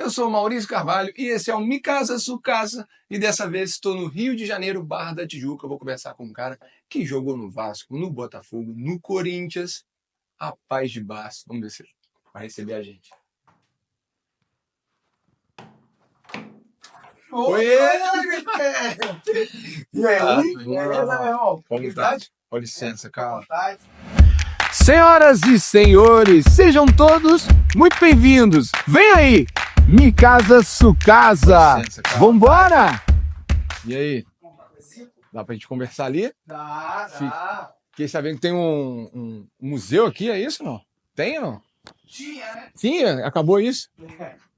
Eu sou o Maurício Carvalho e esse é o Mi Casa Su Casa. E dessa vez estou no Rio de Janeiro, Barra da Tijuca. Eu vou conversar com um cara que jogou no Vasco, no Botafogo, no Corinthians. Rapaz de Barça. Vamos ver se ele vai receber a gente. Oi! E aí? Beleza, meu irmão? Como tá? Com licença, cara. Senhoras e senhores, sejam todos muito bem-vindos. Vem aí, Mi Casa Su Casa. Licença, cara. Vambora? E aí? Dá pra gente conversar ali? Dá. Fiquei sabendo que tem um museu aqui, é isso não? Tem ou não? Tinha, né? Tinha? Acabou isso?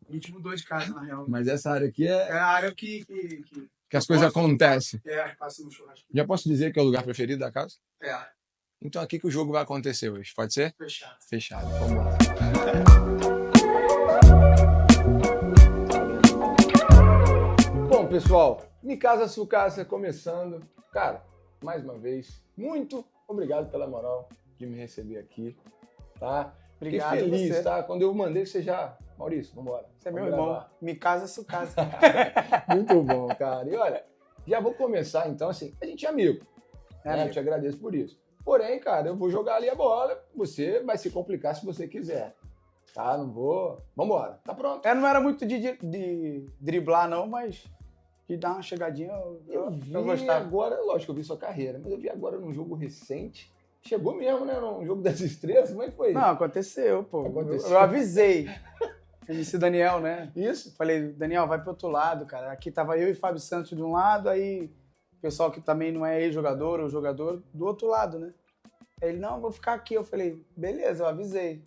A gente mudou de casa, na real. Mas essa área aqui é É a área que as coisas acontecem. passa no churrasco. Já posso dizer que é o lugar preferido da casa? É, Então aqui que o jogo vai acontecer hoje, pode ser? fechado. Fechado, vamos lá. Bom, pessoal, Mi Casa Su Casa começando. Cara, mais uma vez, muito obrigado pela moral de me receber aqui, tá? Obrigado Fiquei feliz, você. tá? Quando eu mandei, você já... Maurício, vambora. Você é meu Vamos irmão. gravar. Mi Casa Su Casa. Muito bom, cara. E olha, já vou começar então, assim, a gente é amigo. É Né? amigo. Eu te agradeço por isso. Porém, cara, eu vou jogar ali a bola, você vai se complicar se você quiser. Tá? Não vou... Vambora. Tá pronto. Eu não era muito de driblar, não, mas de dar uma chegadinha Eu vi eu gostava. agora, lógico, eu vi sua carreira, mas eu vi agora num jogo recente. Chegou mesmo, né? Num jogo das estrelas, como é que foi? Não, aconteceu, pô. Aconteceu. Eu avisei. MC Daniel, né? Isso? Falei, Daniel, vai pro outro lado, cara. Aqui tava eu e Fábio Santos de um lado, aí o pessoal que também não é ex-jogador ou jogador do outro lado, né? Aí ele, não, vou ficar aqui. Eu falei, beleza, eu avisei.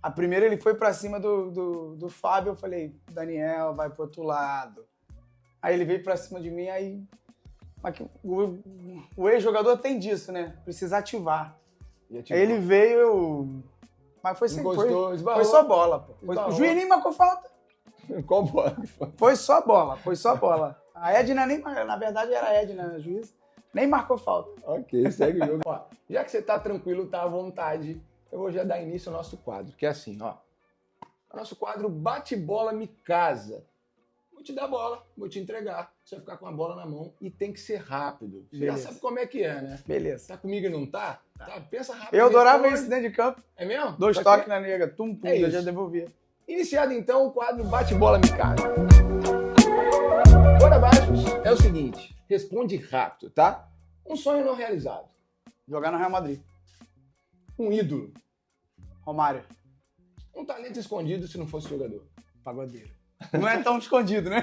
A primeira ele foi pra cima do Fábio, eu falei, Daniel, vai pro outro lado. Aí ele veio pra cima de mim, aí... Mas que o ex-jogador tem disso, né? Precisa ativar. Aí ele veio, eu... Mas foi sem Encostou, esbarrou. foi só bola, pô. Esbarrou. O juiz nem marcou falta. Qual bola que foi? Foi só bola. A Edna nem, na verdade era a Edna, a juiz, nem marcou falta. Ok, segue o jogo. Ó, já que você tá tranquilo, tá à vontade, eu vou já dar início ao nosso quadro, que é assim, ó. O nosso quadro Bate Bola Me Casa. Vou te dar a bola, vou te entregar. Você vai ficar com a bola na mão e tem que ser rápido. Você já Beleza. sabe como é que é, né? Beleza. Tá comigo e não tá? Tá. Pensa rápido. Eu adorava responde. isso dentro de campo. É mesmo? 2 Vai toques ter? na nega, tum, pum, É eu já isso. devolvia. Iniciado então o quadro Bate Bola Me Casa. Agora, Baixos, é o seguinte, responde rápido, tá? Um sonho não realizado. Jogar no Real Madrid. Um ídolo. Romário, Um talento escondido se não fosse jogador. pagodeiro. Não é tão escondido, né?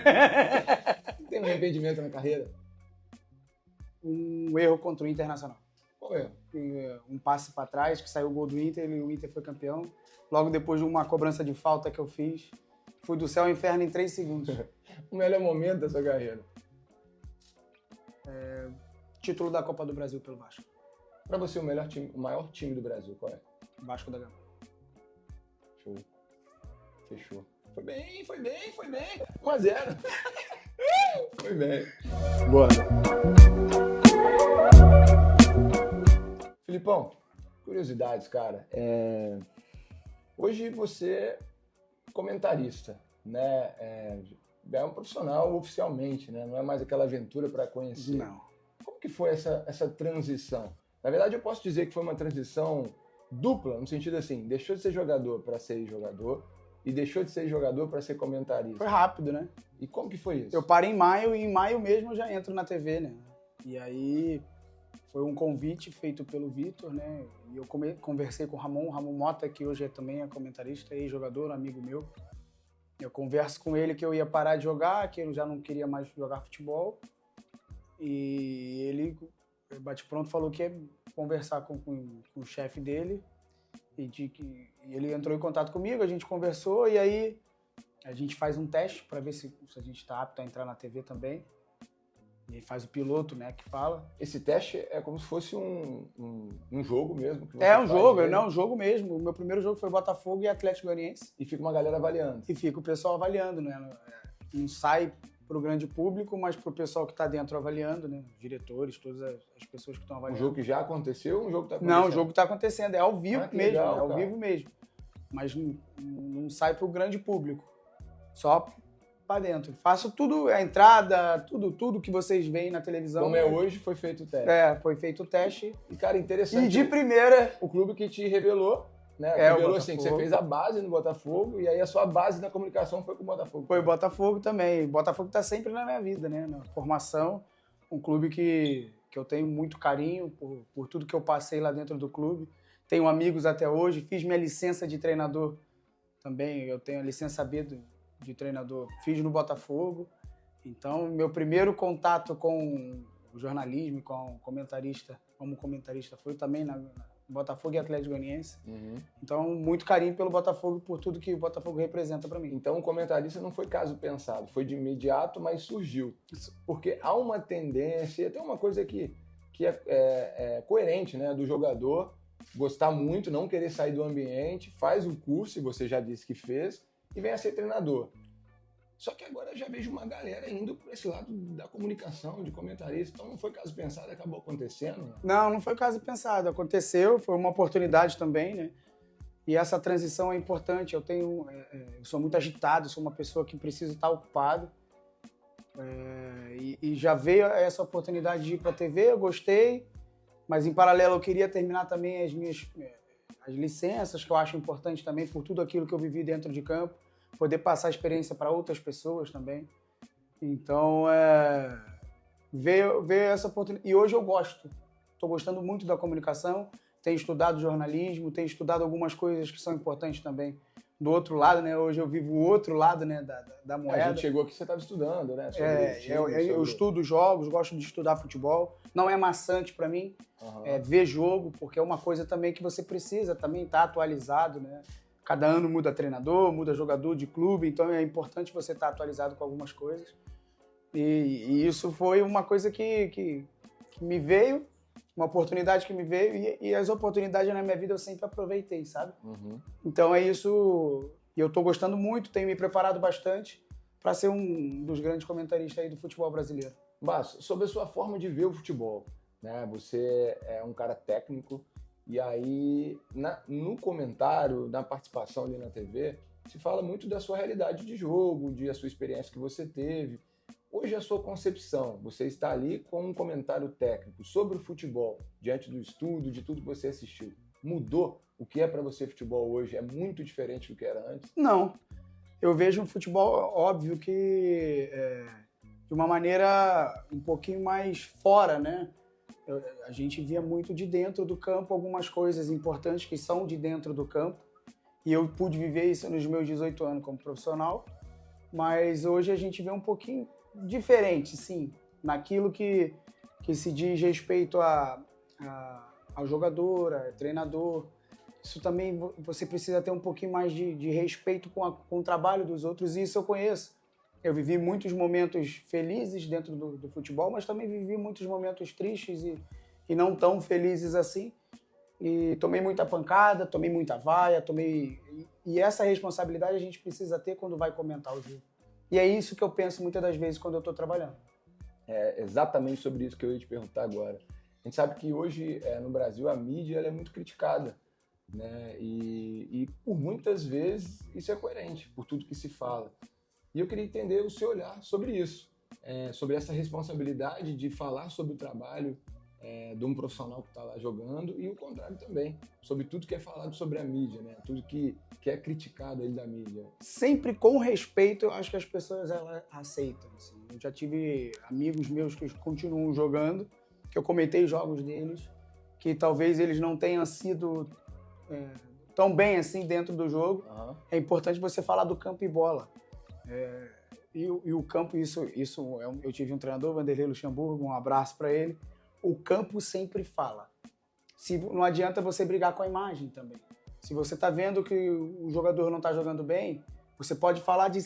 Tem um arrependimento na carreira? Um erro contra o Internacional. Qual é? Um passe pra trás, que saiu o gol do Inter e o Inter foi campeão. Logo depois de uma cobrança de falta que eu fiz, fui do céu ao inferno em 3 segundos. O melhor momento da sua carreira? Título da Copa do Brasil pelo Vasco. Pra você, o melhor time, o maior time do Brasil, qual é? Vasco da Gama. Show. Fechou. Foi bem. 1-0. Foi bem. Bora. Filipão, curiosidades, cara. Hoje você é comentarista, né? É um profissional oficialmente, né? Não é mais aquela aventura para conhecer. Não. Como que foi essa transição? Na verdade, eu posso dizer que foi uma transição dupla, no sentido assim, deixou de ser jogador para ser jogador e deixou de ser jogador para ser comentarista. Foi rápido, né? E como que foi isso? Eu paro em maio e em maio mesmo eu já entro na TV, né? E aí foi um convite feito pelo Vitor, né? E eu conversei com o Ramon Mota, que hoje também é comentarista, ex-jogador, amigo meu. Eu converso com ele que eu ia parar de jogar, que eu já não queria mais jogar futebol. E ele, bate-pronto, falou que ia conversar com o chefe dele. E ele entrou em contato comigo, a gente conversou e aí a gente faz um teste para ver se a gente está apto a entrar na TV também. E aí faz o piloto, né, que fala. Esse teste é como se fosse um jogo mesmo? Que você É um faz, jogo, né? não, um jogo mesmo. O meu primeiro jogo foi Botafogo e Atlético Goianiense. E fica uma galera avaliando. E fica o pessoal avaliando, né? Não sai para o grande público, mas para o pessoal que está dentro avaliando, né? Os diretores, todas as pessoas que estão Um avaliando. jogo que já aconteceu ou um jogo que tá acontecendo? Não, o jogo está acontecendo, é ao vivo Ah, que mesmo, legal, é ao cara. vivo mesmo. Mas não sai para o grande público. Só pra dentro. Faço tudo, a entrada, tudo que vocês veem na televisão. Como é hoje, foi feito o teste. Foi feito o teste. E, cara, interessante. E de primeira... O clube que te revelou, né? O Assim, que você fez a base no Botafogo e aí a sua base na comunicação foi com o Botafogo. Foi o Botafogo também. O Botafogo tá sempre na minha vida, né? Na formação. Um clube que eu tenho muito carinho por tudo que eu passei lá dentro do clube. Tenho amigos até hoje. Fiz minha licença de treinador também. Eu tenho a licença B de treinador. Fiz no Botafogo. Então, meu primeiro contato com o jornalismo, como comentarista, foi também na Botafogo e Atlético Goianiense. Uhum. Então, muito carinho pelo Botafogo, por tudo que o Botafogo representa para mim. Então, o comentarista não foi caso pensado, foi de imediato, mas surgiu. Porque há uma tendência, tem uma coisa que é coerente, né, do jogador gostar muito, não querer sair do ambiente, faz o curso, e você já disse que fez, e vem a ser treinador. Só que agora eu já vejo uma galera indo por esse lado da comunicação, de comentarista. Então não foi caso pensado, acabou acontecendo? Não foi caso pensado. Aconteceu, foi uma oportunidade também, né? E essa transição é importante. Eu sou muito agitado, sou uma pessoa que precisa estar ocupado. E já veio essa oportunidade de ir para a TV, eu gostei. Mas em paralelo eu queria terminar também as licenças, que eu acho importante também, por tudo aquilo que eu vivi dentro de campo. Poder passar a experiência para outras pessoas também. Então, veio essa oportunidade. E hoje eu gosto. Estou gostando muito da comunicação. Tenho estudado jornalismo, tenho estudado algumas coisas que são importantes também do outro lado, né? Hoje eu vivo o outro lado, né, da moeda. A gente chegou aqui, você estava estudando, né? Eu estudo jogos, gosto de estudar futebol. Não é maçante para mim ver jogo, porque é uma coisa também que você precisa também estar atualizado, né? Cada ano muda treinador, muda jogador de clube, então é importante você estar atualizado com algumas coisas. E isso foi uma coisa que me veio, uma oportunidade que me veio, e as oportunidades na minha vida eu sempre aproveitei, sabe? Uhum. Então é isso, e eu estou gostando muito, tenho me preparado bastante para ser um dos grandes comentaristas aí do futebol brasileiro. Mas, sobre a sua forma de ver o futebol, né? Você é um cara técnico, e aí, no comentário, na participação ali na TV, se fala muito da sua realidade de jogo, da sua experiência que você teve. Hoje, a sua concepção, você está ali com um comentário técnico sobre o futebol, diante do estudo, de tudo que você assistiu. Mudou? O que é para você futebol hoje? É muito diferente do que era antes? Não. Eu vejo um futebol, óbvio, que de uma maneira um pouquinho mais fora, né? A gente via muito de dentro do campo algumas coisas importantes que são de dentro do campo, e eu pude viver isso nos meus 18 anos como profissional, mas hoje a gente vê um pouquinho diferente, sim, naquilo que se diz respeito ao jogador, ao treinador. Isso também você precisa ter um pouquinho mais de respeito com o trabalho dos outros, e isso eu conheço. Eu vivi muitos momentos felizes dentro do futebol, mas também vivi muitos momentos tristes e não tão felizes assim. E tomei muita pancada, tomei muita vaia, E essa responsabilidade a gente precisa ter quando vai comentar o jogo. E é isso que eu penso muitas das vezes quando eu estou trabalhando. É exatamente sobre isso que eu ia te perguntar agora. A gente sabe que hoje, no Brasil, a mídia ela é muito criticada, né? E por muitas vezes isso é coerente, por tudo que se fala. E eu queria entender o seu olhar sobre isso, sobre essa responsabilidade de falar sobre o trabalho de um profissional que está lá jogando, e o contrário também, sobre tudo que é falado sobre a mídia, né? Tudo que é criticado aí da mídia. Sempre com respeito, eu acho que as pessoas elas aceitam. Assim. Eu já tive amigos meus que continuam jogando, que eu comentei jogos deles, que talvez eles não tenham sido tão bem assim dentro do jogo. Uhum. É importante você falar do campo e bola. E o campo, eu tive um treinador, Vanderlei Luxemburgo, um abraço para ele. O campo sempre fala. Não adianta você brigar com a imagem também. Se você está vendo que o jogador não está jogando bem, você pode falar de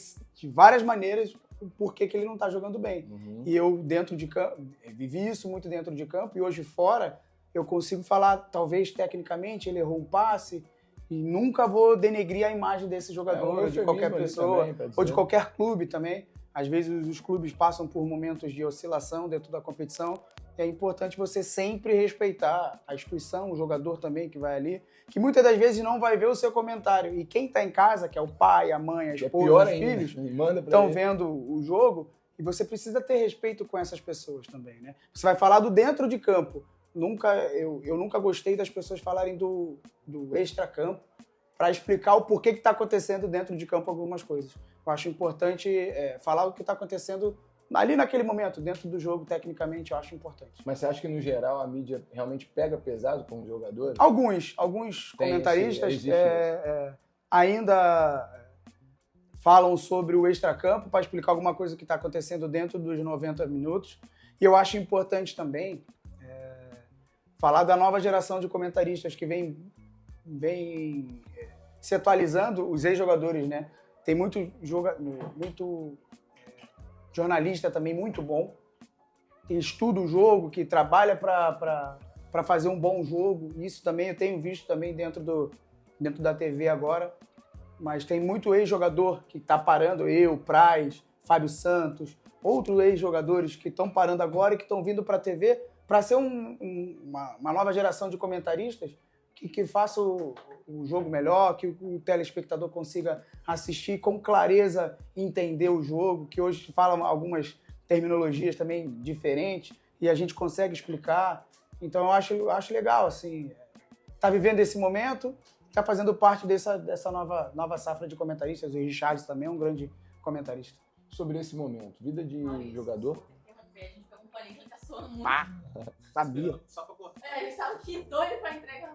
várias maneiras o porquê que ele não está jogando bem. Uhum. E eu, dentro de campo, vivi isso muito dentro de campo, e hoje fora, eu consigo falar, talvez tecnicamente, ele errou um passe, e nunca vou denegrir a imagem desse jogador, de qualquer pessoa, também, ou de qualquer clube também. Às vezes os clubes passam por momentos de oscilação dentro da competição. é importante você sempre respeitar a instituição, o jogador também que vai ali, que muitas das vezes não vai ver o seu comentário. E quem está em casa, que é o pai, a mãe, a esposa, os filhos, estão vendo o jogo, e você precisa ter respeito com essas pessoas também, né? Você vai falar do dentro de campo. Eu nunca gostei das pessoas falarem do extracampo para explicar o porquê que está acontecendo dentro de campo algumas coisas. Eu acho importante falar o que está acontecendo ali naquele momento, dentro do jogo, tecnicamente, eu acho importante. Mas você acha que, no geral, a mídia realmente pega pesado com os jogadores? Alguns comentaristas ainda falam sobre o extracampo para explicar alguma coisa que está acontecendo dentro dos 90 minutos. E eu acho importante também falar da nova geração de comentaristas que vem se atualizando, os ex-jogadores, né? Tem muito jornalista também muito bom, que estuda o jogo, que trabalha para fazer um bom jogo. Isso também eu tenho visto também dentro da TV agora. Mas tem muito ex-jogador que está parando, Praz, Fábio Santos, outros ex-jogadores que estão parando agora e que estão vindo para a TV para ser uma nova geração de comentaristas que faça o jogo melhor, que o telespectador consiga assistir com clareza, entender o jogo, que hoje falam algumas terminologias também diferentes e a gente consegue explicar. Então eu acho legal, assim, tá vivendo esse momento, tá fazendo parte dessa nova safra de comentaristas. O Richard também é um grande comentarista. Sobre esse momento, vida de jogador... A gente pegou um paninho que ele tá suando muito. Sabia. Só pra cortar. Ele sabe que doido pra entregar.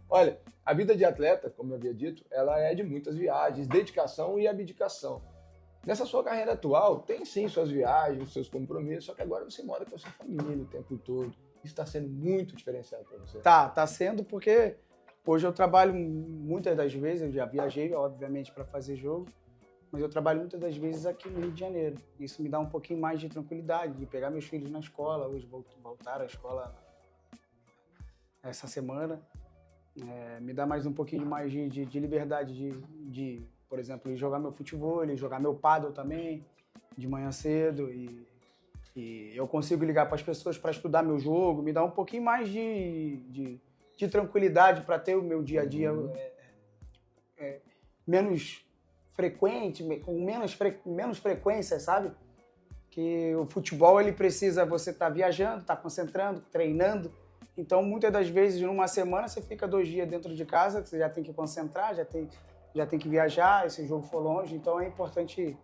Olha, a vida de atleta, como eu havia dito, ela é de muitas viagens, dedicação e abdicação. Nessa sua carreira atual, tem sim suas viagens, seus compromissos, só que agora você mora com a sua família o tempo todo. Isso está sendo muito diferenciado para você. Tá sendo porque hoje eu trabalho muitas das vezes, eu já viajei, obviamente, para fazer jogo, mas eu trabalho muitas das vezes aqui no Rio de Janeiro. Isso me dá um pouquinho mais de tranquilidade, de pegar meus filhos na escola, hoje voltar à escola essa semana. Me dá mais um pouquinho mais de liberdade de, por exemplo, jogar meu futebol, jogar meu pádel também, de manhã cedo, e eu consigo ligar para as pessoas para estudar meu jogo, me dá um pouquinho mais de tranquilidade para ter o meu dia a dia menos frequente, com menos frequência, sabe? Que o futebol, ele precisa você estar viajando, estar concentrando, treinando. Então, muitas das vezes, numa semana, você fica 2 dias dentro de casa, você já tem que concentrar, já tem que viajar, se o jogo for longe. Então, é importante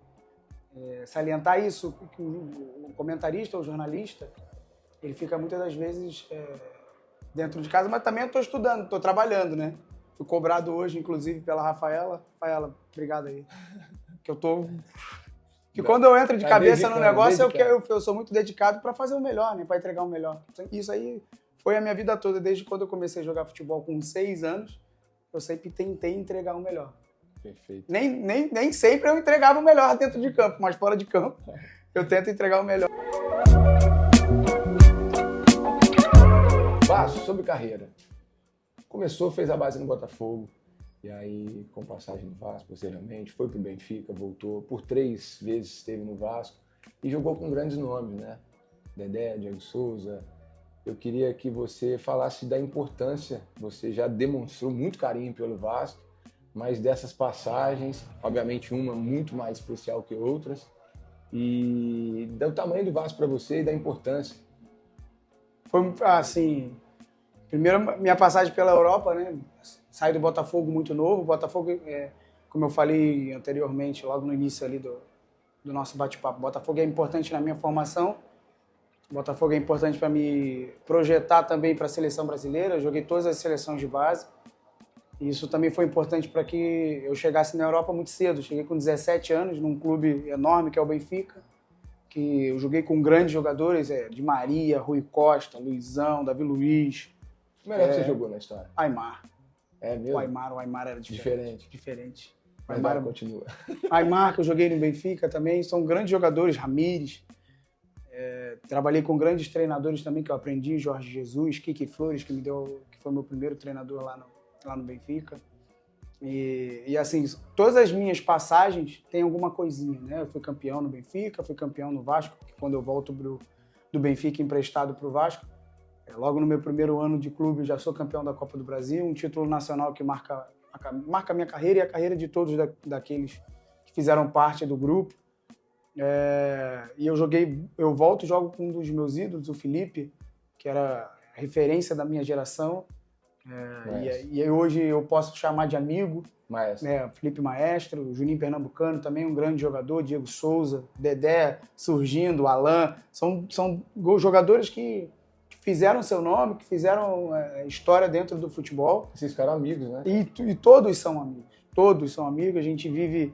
salientar isso, que o comentarista ou jornalista, ele fica muitas das vezes dentro de casa, mas também eu estou estudando, estou trabalhando, né? Fui cobrado hoje, inclusive, pela Rafaela. Rafaela, obrigado aí. Que quando eu entro de cabeça no negócio, eu sou muito dedicado para fazer o melhor, né? Para entregar o melhor. Isso aí foi a minha vida toda, desde quando eu comecei a jogar futebol com 6 anos, eu sempre tentei entregar o melhor. Perfeito. Nem sempre eu entregava o melhor dentro de campo, mas fora de campo eu tento entregar o melhor. Vasco, sobre carreira. Começou, fez a base no Botafogo, e aí com passagem no Vasco posteriormente, foi pro Benfica, voltou, por 3 vezes esteve no Vasco e jogou com grandes nomes, né? Dedé, Diego Souza. Eu queria que você falasse da importância, você já demonstrou muito carinho pelo Vasco, mas dessas passagens, obviamente uma muito mais especial que outras, e do tamanho do Vasco para você e da importância. Foi assim, primeiro minha passagem pela Europa, né? Saí do Botafogo muito novo. O Botafogo, como eu falei anteriormente, logo no início ali do nosso bate-papo, o Botafogo é importante na minha formação. O Botafogo é importante para me projetar também para a seleção brasileira. Eu joguei todas as seleções de base. E isso também foi importante para que eu chegasse na Europa muito cedo. Eu cheguei com 17 anos num clube enorme que é o Benfica, que eu joguei com grandes jogadores, Di Maria, Rui Costa, Luizão, Davi Luiz. O melhor que você jogou na história? Aimar. É mesmo? O Aimar era diferente. O Aimar continua. Aimar, que eu joguei no Benfica também, são grandes jogadores, Ramires. Trabalhei com grandes treinadores também que eu aprendi, Jorge Jesus, Kiki Flores, que foi meu primeiro treinador lá no Benfica. E assim, todas as minhas passagens têm alguma coisinha, né? Eu fui campeão no Benfica, fui campeão no Vasco, que quando eu volto do Benfica emprestado para o Vasco. Logo no meu primeiro ano de clube, eu já sou campeão da Copa do Brasil, um título nacional que marca a minha carreira e a carreira de todos daqueles que fizeram parte do grupo. E eu volto e jogo com um dos meus ídolos, o Felipe, que era a referência da minha geração. E hoje eu posso chamar de amigo. Felipe Maestro, o Juninho Pernambucano também, um grande jogador, Diego Souza, Dedé surgindo, Alan. São jogadores que fizeram seu nome, que fizeram história dentro do futebol. Vocês ficaram amigos, né? E todos são amigos. Todos são amigos. A gente vive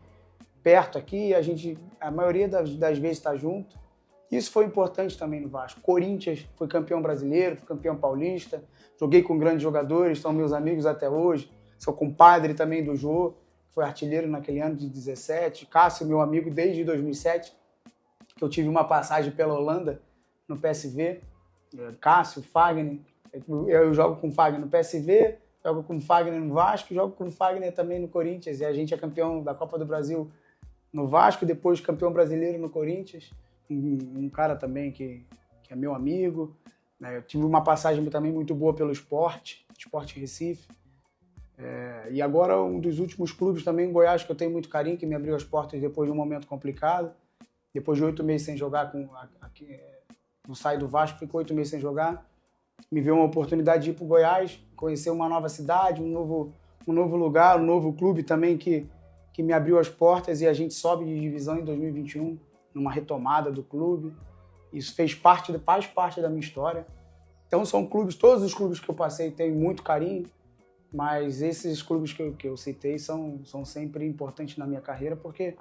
perto aqui, a maioria das vezes está junto. Isso foi importante também no Vasco. Corinthians foi campeão brasileiro, foi campeão paulista. Joguei com grandes jogadores, são meus amigos até hoje. Sou compadre também do Jô, que foi artilheiro naquele ano de 17. Cássio, meu amigo desde 2007, que eu tive uma passagem pela Holanda, no PSV. Cássio, Fagner. Eu jogo com o Fagner no PSV, jogo com o Fagner no Vasco, jogo com o Fagner também no Corinthians. E a gente é campeão da Copa do Brasil no Vasco, depois campeão brasileiro no Corinthians. Um cara também que é meu amigo. Eu tive uma passagem também muito boa pelo Sport Recife. E agora um dos últimos clubes também, Goiás, que eu tenho muito carinho, que me abriu as portas depois de um momento complicado. Depois de 8 meses sem jogar, não saí do Vasco, ficou 8 meses sem jogar. Me veio uma oportunidade de ir para o Goiás, conhecer uma nova cidade, um novo lugar, um novo clube também que me abriu as portas, e a gente sobe de divisão em 2021, numa retomada do clube. Isso faz parte da minha história. Então são clubes, todos os clubes que eu passei tenho muito carinho, mas esses clubes que eu citei são sempre importantes na minha carreira, porque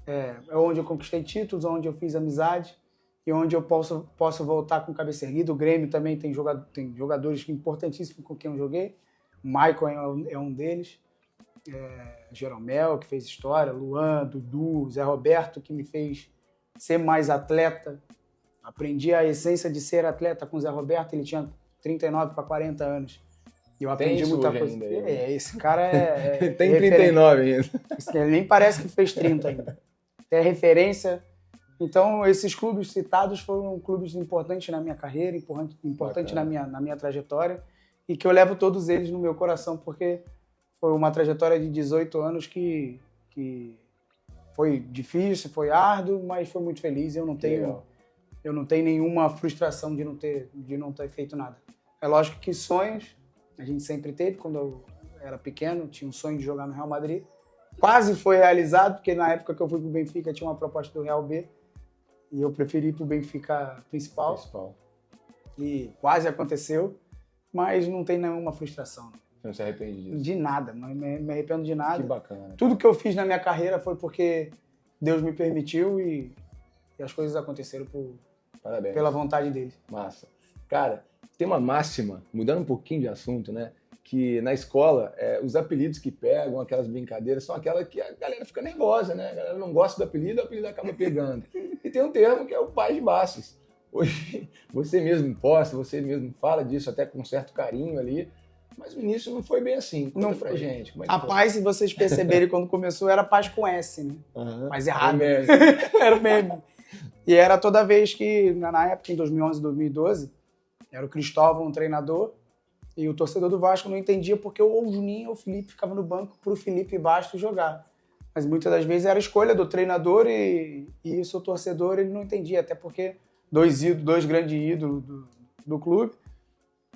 é onde eu conquistei títulos, onde eu fiz amizade e onde eu posso voltar com cabeça erguida. O Grêmio também tem jogadores importantíssimos com quem eu joguei. O Maicon é um deles. Jeromel, que fez história, Luan, Dudu, Zé Roberto, que me fez ser mais atleta. Aprendi a essência de ser atleta com o Zé Roberto, ele tinha 39 para 40 anos. E eu aprendi muita coisa. Ainda, esse cara tem 39 ainda. Ele nem parece que fez 30 ainda. É referência. Então, esses clubes citados foram clubes importantes na minha carreira, importantes na minha trajetória, e que eu levo todos eles no meu coração, porque foi uma trajetória de 18 anos que foi difícil, foi árduo, mas foi muito feliz. Eu não tenho nenhuma frustração de não ter feito nada. É lógico que sonhos a gente sempre teve. Quando eu era pequeno, tinha um sonho de jogar no Real Madrid. Quase foi realizado, porque na época que eu fui pro Benfica tinha uma proposta do Real B e eu preferi ir pro Benfica principal. E quase aconteceu, mas não tem nenhuma frustração. Você não se arrepende disso? De nada, não me arrependo de nada. Que bacana. Tudo que eu fiz na minha carreira foi porque Deus me permitiu e as coisas aconteceram pela vontade dele. Massa. Cara, tem uma máxima, mudando um pouquinho de assunto, né? Que na escola, os apelidos que pegam, aquelas brincadeiras, são aquelas que a galera fica nervosa, né? A galera não gosta do apelido, o apelido acaba pegando. E tem um termo que é o Paz de Bastos. Hoje, você mesmo posta, você mesmo fala disso até com um certo carinho ali, mas no início não foi bem assim. Conta pra gente. Como é que a foi? Paz, se vocês perceberem, quando começou, era Paz com S, né? Mas errado. Era o meme. E era toda vez que, na época, em 2011, 2012, era o Cristóvão, um treinador, e o torcedor do Vasco não entendia porque ou o Juninho ou o Felipe ficava no banco para o Felipe Bastos jogar. Mas muitas das vezes era a escolha do treinador e isso o torcedor ele não entendia, até porque dois grandes ídolos do clube.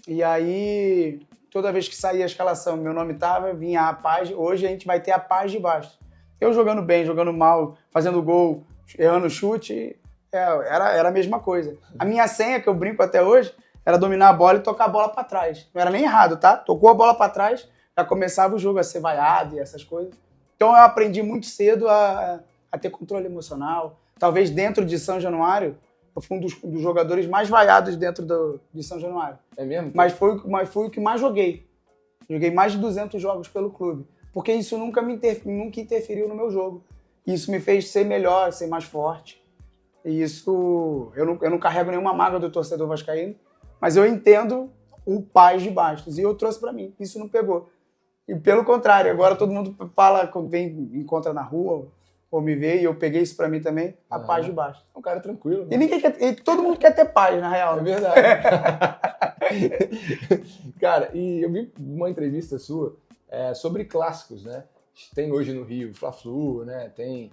E aí, toda vez que saía a escalação, meu nome vinha a Paz. Hoje a gente vai ter a Paz de Bastos. Eu jogando bem, jogando mal, fazendo gol, errando chute, era a mesma coisa. A minha senha, que eu brinco até hoje, era dominar a bola e tocar a bola para trás. Não era nem errado, tá? Tocou a bola para trás, já começava o jogo a ser vaiado e essas coisas. Então eu aprendi muito cedo a ter controle emocional. Talvez dentro de São Januário, eu fui um dos jogadores mais vaiados dentro de São Januário. É mesmo? Mas foi o que mais joguei. Joguei mais de 200 jogos pelo clube. Porque isso nunca interferiu no meu jogo. Isso me fez ser melhor, ser mais forte. E isso... Eu não carrego nenhuma mágoa do torcedor vascaíno, mas eu entendo o Paz de Bastos. E eu trouxe pra mim. Isso não pegou. E pelo contrário, agora todo mundo fala, quando encontra na rua, ou me ver, e eu peguei isso pra mim também, a paz de baixo. É um cara tranquilo. E ninguém quer, e todo mundo quer ter paz, na real. É né? verdade. Cara, e eu vi uma entrevista sua sobre clássicos, né? Tem hoje no Rio, Fla-Flu, né? Tem.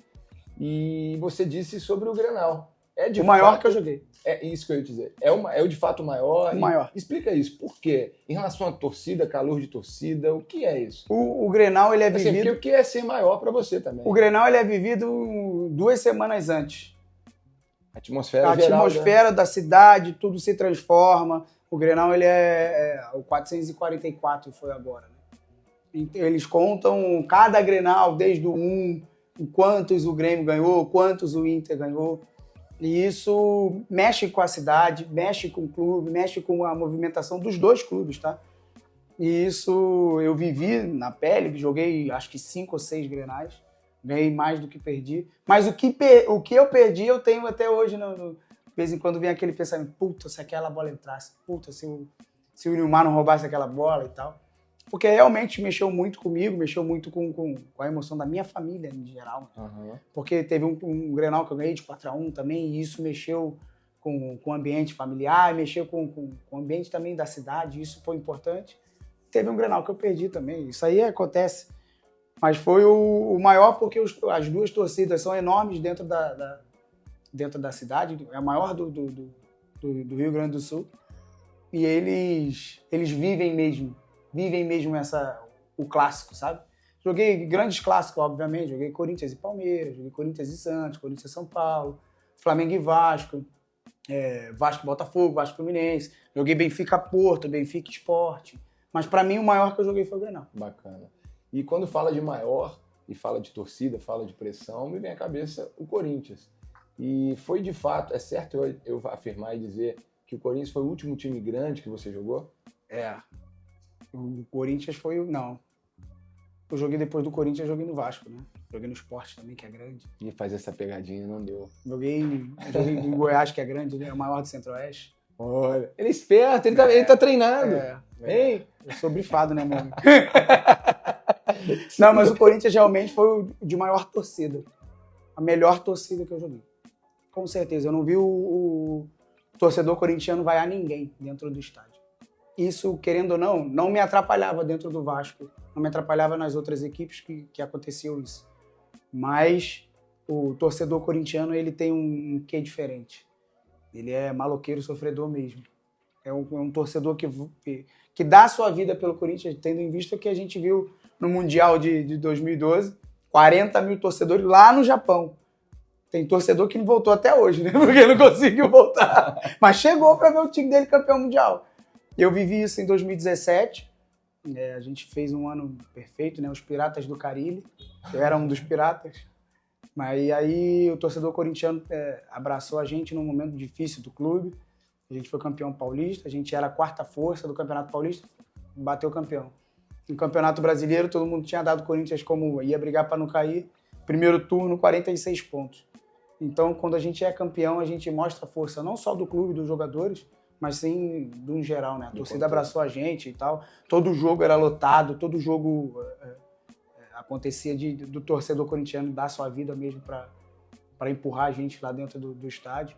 E você disse sobre o Grenal. É de O maior fato, que eu joguei. É isso que eu ia dizer. É o de fato maior. O maior. Explica isso. Por quê? Em relação à torcida, calor de torcida, o que é isso? O Grenal, ele é Assim, vivido... porque o que é ser maior pra você também? O Grenal, ele é vivido 2 semanas antes. A atmosfera A geral, atmosfera da cidade, tudo se transforma. O Grenal, ele o 444 foi agora. Né? Eles contam cada Grenal, desde o 1, quantos o Grêmio ganhou, quantos o Inter ganhou. E isso mexe com a cidade, mexe com o clube, mexe com a movimentação dos 2 clubes, tá? E isso eu vivi na pele, joguei acho que 5 ou 6 Grenais. Ganhei mais do que perdi. Mas o que eu perdi, eu tenho até hoje. De vez em quando vem aquele pensamento, puta, se aquela bola entrasse, puta, se o Nilmar não roubasse aquela bola e tal. Porque realmente mexeu muito comigo, mexeu muito com a emoção da minha família em geral. Uhum. Porque teve um Grenal que eu ganhei de 4-1 também, e isso mexeu com o ambiente familiar, mexeu com o ambiente também da cidade, isso foi importante. Teve um Grenal que eu perdi também, isso aí acontece. Mas foi o maior porque as 2 torcidas são enormes dentro da cidade, é a maior do Rio Grande do Sul. E eles vivem mesmo o clássico, sabe? Joguei grandes clássicos, obviamente, joguei Corinthians e Palmeiras, joguei Corinthians e Santos, Corinthians e São Paulo, Flamengo e Vasco, Vasco e Botafogo, Vasco e Fluminense, joguei Benfica Porto, Benfica Sport, mas pra mim o maior que eu joguei foi o Grenal. Bacana. E quando fala de maior, e fala de torcida, fala de pressão, me vem à cabeça o Corinthians. E foi de fato, é certo eu afirmar e dizer que o Corinthians foi o último time grande que você jogou? O Corinthians foi não. Eu joguei depois do Corinthians, eu joguei no Vasco, né? Joguei no Sport também, que é grande. E fazer essa pegadinha não deu. Joguei em Goiás, que é grande, né? É o maior do Centro-Oeste. Olha, ele é esperto, ele tá treinado. Hein? Eu sou brifado, né, mano? Não, mas o Corinthians realmente foi o de maior torcida. A melhor torcida que eu joguei. Com certeza. Eu não vi o torcedor corintiano vaiar ninguém dentro do estádio. Isso, querendo ou não me atrapalhava dentro do Vasco. Não me atrapalhava nas outras equipes que aconteceu isso. Mas o torcedor corintiano, ele tem um quê diferente. Ele é maloqueiro, sofredor mesmo. É um torcedor que dá a sua vida pelo Corinthians, tendo em vista que a gente viu no Mundial de 2012, 40 mil torcedores lá no Japão. Tem torcedor que não voltou até hoje, né? Porque não conseguiu voltar. Mas chegou para ver o time dele campeão mundial. Eu vivi isso em 2017. A gente fez um ano perfeito, né? Os Piratas do Carille. Eu era um dos piratas. Mas aí o torcedor corintiano abraçou a gente num momento difícil do clube. A gente foi campeão paulista. A gente era a 4ª força do Campeonato Paulista. Bateu campeão. No Campeonato Brasileiro, todo mundo tinha dado o Corinthians como ia brigar para não cair. Primeiro turno, 46 pontos. Então, quando a gente é campeão, a gente mostra a força não só do clube, dos jogadores, mas sim do geral, né? A torcida abraçou a gente e tal. Todo jogo era lotado, todo jogo acontecia do torcedor corintiano dar sua vida mesmo para empurrar a gente lá dentro do estádio.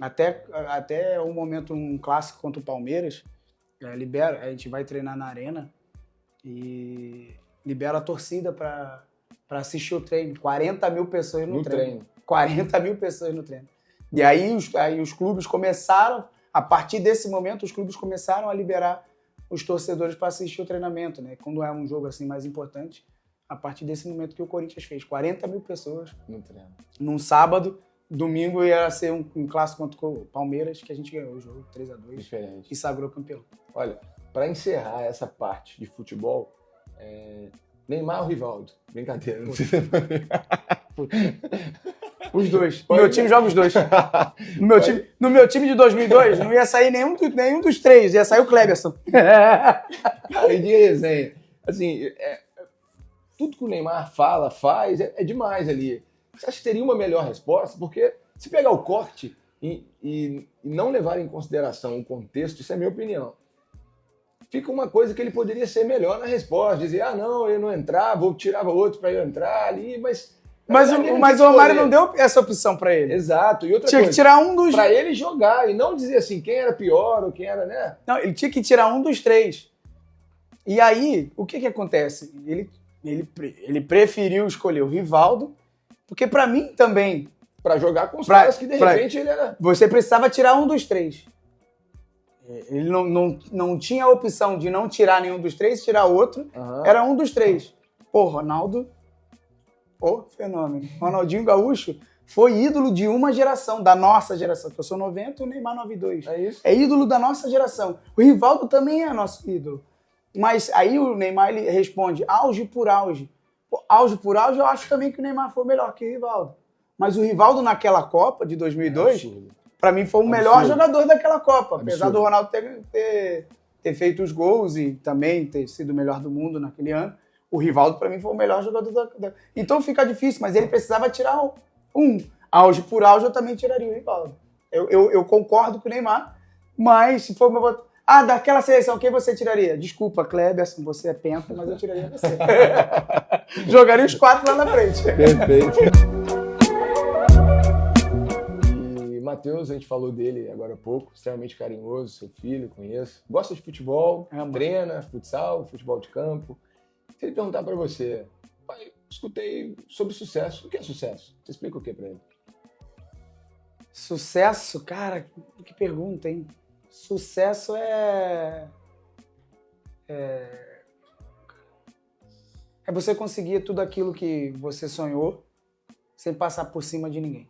Até um momento, um clássico contra o Palmeiras, a gente vai treinar na arena e libera a torcida para assistir o treino. 40 mil pessoas no treino. 40 mil pessoas no treino. E aí os clubes começaram, a partir desse momento, os clubes começaram a liberar os torcedores para assistir o treinamento, né? Quando é um jogo assim mais importante, a partir desse momento que o Corinthians fez 40 mil pessoas no treino. Num sábado, domingo ia ser um clássico contra o Palmeiras, que a gente ganhou o jogo 3-2. Diferente. E sagrou campeão. Olha, para encerrar essa parte de futebol, Neymar ou Rivaldo? Brincadeira, não precisa fazer. Os dois. No meu time joga os dois. No meu time de 2002 não ia sair nenhum dos 3, ia sair o Kleberson. Cara, e de resenha. Assim, tudo que o Neymar fala, faz, é demais ali. Você acha que teria uma melhor resposta? Porque se pegar o corte e não levar em consideração o contexto, isso é a minha opinião, fica uma coisa que ele poderia ser melhor na resposta. Dizer, não, eu não entrar, tirava outro para eu entrar ali, mas Mas Ele o tinha que Romário escolher. não deu essa opção pra ele. Exato. E outra Tinha que coisa, tirar um dos... pra ele jogar e não dizer assim quem era pior ou quem era, né? Não, ele tinha que tirar um dos três. E aí, o que acontece? Ele preferiu escolher o Rivaldo, porque pra mim também, Pra jogar com os Pra- caras que de pra- repente ele era... você precisava tirar um dos três. Ele não tinha a opção de não tirar nenhum dos três, tirar outro. Aham. Era um dos três. Pô, Ronaldo, fenômeno. Ronaldinho Gaúcho foi ídolo de uma geração, da nossa geração. Que eu sou 90 e o Neymar 92. É isso. É ídolo da nossa geração. O Rivaldo também é nosso ídolo. Mas aí o Neymar ele responde auge por auge. Pô, auge por auge, eu acho também que o Neymar foi melhor que o Rivaldo. Mas o Rivaldo naquela Copa de 2002, Absurdo. pra mim foi o melhor Absurdo. jogador daquela Copa. Apesar Absurdo. do Ronaldo ter feito os gols e também ter sido o melhor do mundo naquele ano, o Rivaldo pra mim foi o melhor jogador da... Então fica difícil, mas ele precisava tirar um. Auge por auge eu também tiraria o Rivaldo. Eu concordo com o Neymar, mas se for meu voto... Ah, daquela seleção, quem você tiraria? Desculpa, Kleberson, você é penta, mas eu tiraria você. Jogaria os 4 lá na frente. Perfeito. E Matheus, a gente falou dele agora há pouco, extremamente carinhoso, seu filho, conheço. Gosta de futebol, Ama. treina, futsal, futebol de campo. Se ele perguntar pra você, pai, escutei sobre sucesso. O que é sucesso? Você explica o que pra ele? Sucesso, cara, que pergunta, hein? Sucesso é você conseguir tudo aquilo que você sonhou sem passar por cima de ninguém.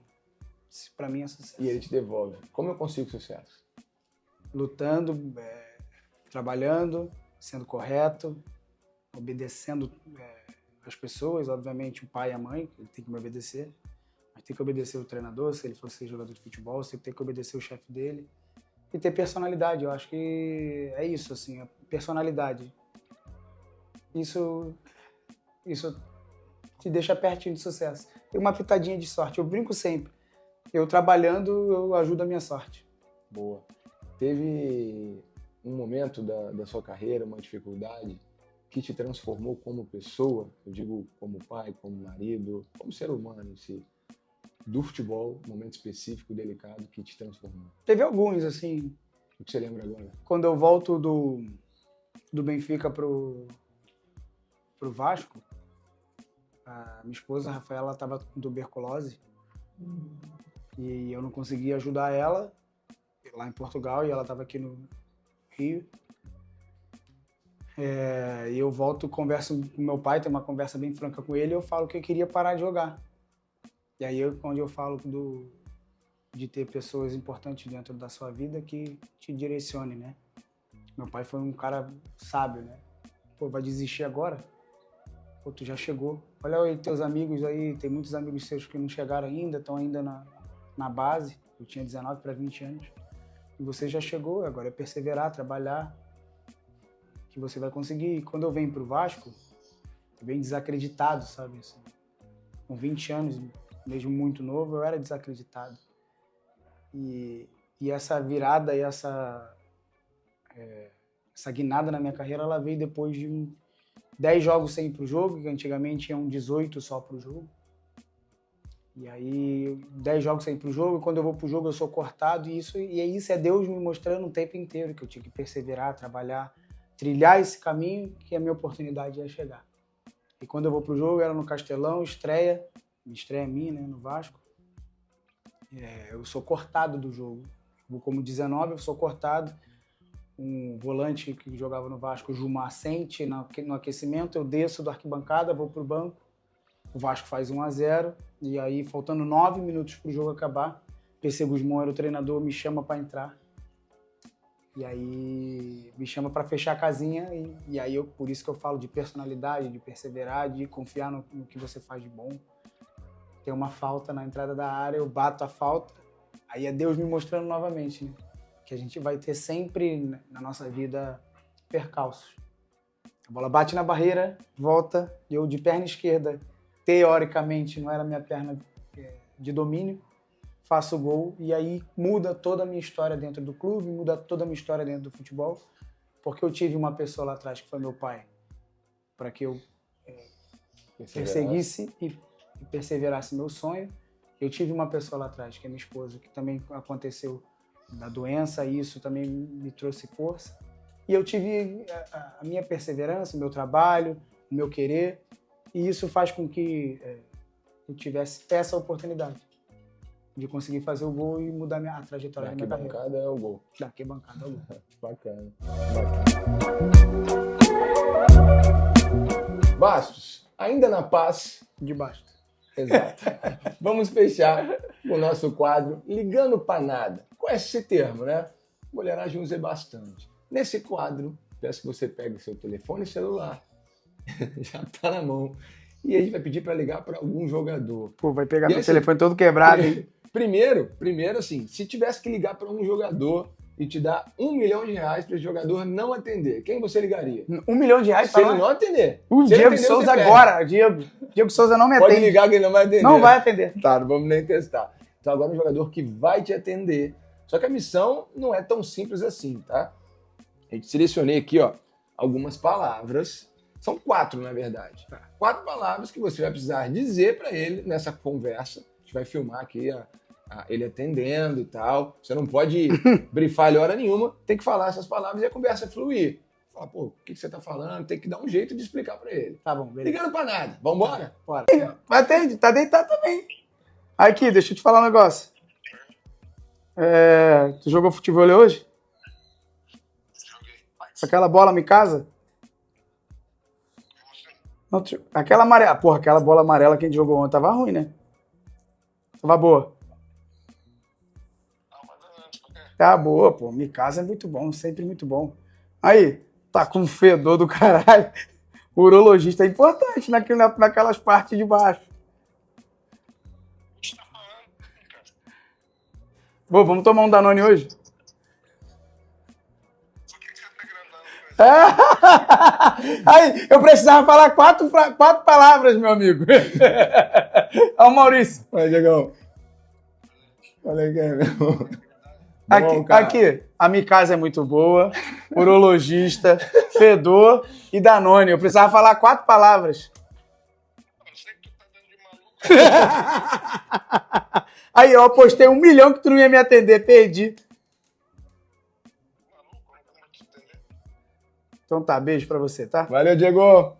Isso pra mim é sucesso. E ele te devolve. Como eu consigo sucesso? Lutando, trabalhando, sendo correto, obedecendo as pessoas, obviamente o pai e a mãe, ele tem que me obedecer, mas tem que obedecer o treinador, se ele for ser jogador de futebol, você tem que obedecer o chefe dele. E ter personalidade, eu acho que é isso, assim, a personalidade. Isso te deixa pertinho de sucesso. E uma pitadinha de sorte, eu brinco sempre. Eu trabalhando, eu ajudo a minha sorte. Boa. Teve um momento da sua carreira, uma dificuldade, que te transformou como pessoa, eu digo como pai, como marido, como ser humano em si, do futebol, um momento específico, delicado, que te transformou? Teve alguns, assim, O que você lembra agora? quando eu volto do Benfica pro Vasco, a minha esposa, a Rafaela, estava com tuberculose e eu não conseguia ajudar ela lá em Portugal e ela estava aqui no Rio. E eu volto, converso com meu pai, tenho uma conversa bem franca com ele e eu falo que eu queria parar de jogar. E aí onde eu falo de ter pessoas importantes dentro da sua vida que te direcione, né? Meu pai foi um cara sábio, né? Pô, vai desistir agora? Pô, tu já chegou. Olha aí teus amigos aí, tem muitos amigos seus que não chegaram ainda, estão ainda na base. Eu tinha 19 para 20 anos. E você já chegou, agora é perseverar, trabalhar, que você vai conseguir. E quando eu venho pro Vasco, eu venho desacreditado, sabe? Assim, com 20 anos, mesmo muito novo, eu era desacreditado. E essa virada e essa guinada na minha carreira, ela veio depois de 10 jogos sem ir pro jogo, que antigamente iam 18 só pro jogo. E aí, 10 jogos sem ir pro jogo, e quando eu vou pro jogo eu sou cortado, e isso é Deus me mostrando o tempo inteiro que eu tinha que perseverar, trabalhar, trilhar esse caminho que a minha oportunidade ia chegar. E quando eu vou pro jogo, era no Castelão, estreia minha, né, no Vasco. Eu sou cortado do jogo. Vou como 19, eu sou cortado. Um volante que jogava no Vasco, o Gilmar, sente no aquecimento, eu desço da arquibancada, vou pro banco. O Vasco faz 1-0, e aí, faltando 9 minutos pro jogo acabar, PC Guzmão era o treinador, me chama para entrar. E aí, me chama para fechar a casinha, e aí, por isso que eu falo de personalidade, de perseverar, de confiar no que você faz de bom. Tem uma falta na entrada da área, eu bato a falta, aí é Deus me mostrando novamente, né? Que a gente vai ter sempre na nossa vida percalços. A bola bate na barreira, volta, e eu de perna esquerda, teoricamente, não era minha perna de domínio, faço o gol, e aí muda toda a minha história dentro do clube, muda toda a minha história dentro do futebol, porque eu tive uma pessoa lá atrás, que foi meu pai, para que eu perseguisse e e perseverasse no meu sonho. Eu tive uma pessoa lá atrás, que é minha esposa, que também aconteceu da doença, e isso também me trouxe força. E eu tive a minha perseverança, o meu trabalho, o meu querer, e isso faz com que eu tivesse essa oportunidade de conseguir fazer o gol e mudar a trajetória da minha carreira. Arquibancada é o gol. Da arquibancada é o gol. Bacana. Bastos, ainda na paz. De baixo. Exato. Vamos fechar o nosso quadro Ligando pra Nada. Conhece esse termo, né? Mulheragem usa bastante. Nesse quadro, peço que você pegue seu telefone celular. Já tá na mão. E a gente vai pedir para ligar para algum jogador. Pô, vai pegar E meu assim, telefone todo quebrado, hein? Primeiro, assim, se tivesse que ligar para um jogador e te dar R$1 milhão para esse jogador não atender, quem você ligaria? R$1 milhão Se pra ele não atender. O Se ele Diego atender, Souza você perde. agora. Diego Souza não me Pode atende. ligar que ele não vai atender. Não vai atender. Tá, não vamos nem testar. Então agora um jogador que vai te atender. Só que a missão não é tão simples assim, tá? A gente selecionei aqui, ó, algumas palavras. São 4, na verdade. 4 palavras que você vai precisar dizer para ele nessa conversa. A gente vai filmar aqui ele atendendo e tal. Você não pode brifar ele hora nenhuma. Tem que falar essas palavras e a conversa fluir. Fala, pô, o que você tá falando? Tem que dar um jeito de explicar para ele. Tá bom, beleza. Ligando para nada. Vambora? Bora. Atende, tá deitado também. Aqui, deixa eu te falar um negócio. Tu jogou futebol hoje? Aquela bola me casa? Não, aquela amarela. Porra, aquela bola amarela que a gente jogou ontem tava ruim, né? Tava boa. Tá boa, pô. Me casa é muito bom, sempre muito bom. Aí, tá com um fedor do caralho. O urologista é importante naquelas partes de baixo. Pô, vamos tomar um Danone hoje? Aí, eu precisava falar quatro palavras, meu amigo. Olha o Maurício. Vai, Diegão. Olha aqui, meu. Aqui, a minha casa é muito boa, urologista, fedor e Danone. Eu precisava falar 4 palavras. Aí, eu apostei 1 milhão que tu não ia me atender, perdi. Então tá, beijo pra você, tá? Valeu, Diego.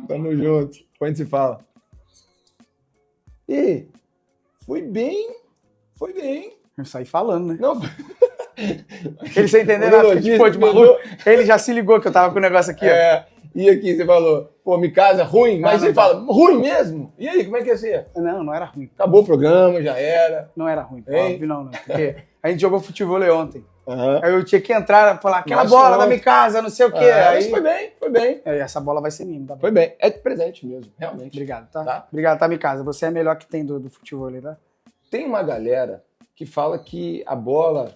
Tamo junto. Depois a gente se fala. E foi bem. Eu saí falando, né? Não. Ele sem entender nada, tipo, de maluco. Ele já se ligou que eu tava com o negócio aqui, ó. E aqui você falou, pô, me casa ruim, mas você fala, ruim mesmo? E aí, como é que ia ser? Não era ruim. Acabou o programa, já era. Não era ruim, Hein? óbvio não. Porque a gente jogou futebol ontem. Uhum. Aí eu tinha que entrar e falar, aquela Nossa, bola da minha casa, não sei o quê. Mas Aí... foi bem. Aí, essa bola vai ser minha, tá bom? Foi bem. É de presente mesmo, realmente. Obrigado, tá? Tá? Obrigado, tá, minha casa. Você é a melhor que tem do futebol, tá? Tem uma galera que fala que a bola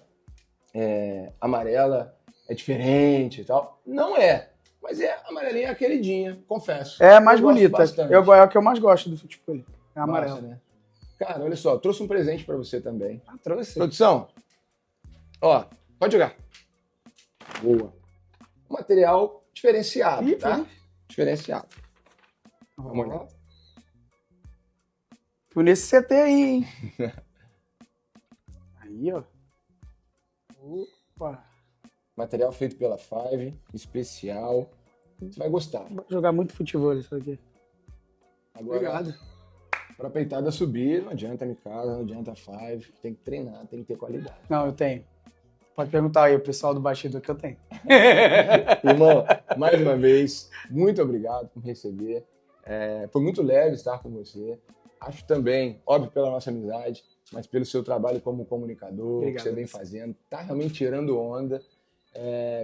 amarela é diferente e tal. Não é. Mas amarelinha queridinha, confesso. É a mais Eu gosto bonita. bastante. É o que eu mais gosto do futebol. É a amarela. Massa, né? Cara, olha só, trouxe um presente pra você também. Trouxe. Produção, ó, pode jogar. Boa. Material diferenciado, tá? Diferenciado. Vamos olhar. Fui nesse CT aí, hein? Aí, ó. Opa. Material feito pela Five, especial. Você vai gostar. Vou jogar muito futebol isso aqui. Agora, Obrigado. pra peitada subir, não adianta me casa, não adianta Five. Tem que treinar, tem que ter qualidade. Não, eu tenho. Pode perguntar aí o pessoal do bastidor que eu tenho. Irmão, mais uma vez, muito obrigado por me receber. Foi muito leve estar com você. Acho também, óbvio, pela nossa amizade, mas pelo seu trabalho como comunicador, Obrigado, que você vem fazendo. Tá realmente tirando onda.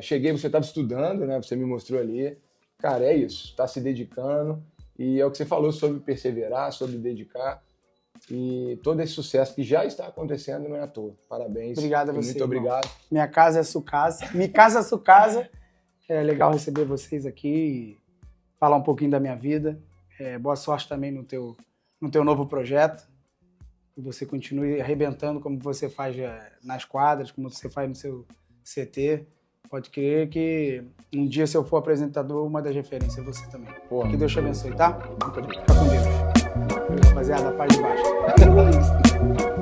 Cheguei, você estava estudando, né? Você me mostrou ali. Cara, é isso. Tá se dedicando. E é o que você falou sobre perseverar, sobre dedicar. E todo esse sucesso que já está acontecendo não é à toa. Parabéns. Obrigado a você, muito obrigado. Minha casa é sua casa. Minha casa é sua casa. É legal receber vocês aqui e falar um pouquinho da minha vida. Boa sorte também no teu novo projeto. Que você continue arrebentando como você faz nas quadras, como você faz no seu CT. Pode crer que um dia, se eu for apresentador, uma das referências é você também. Porra. Que Deus te abençoe, tá? Fica com Deus. Rapaziada, paz de baixo.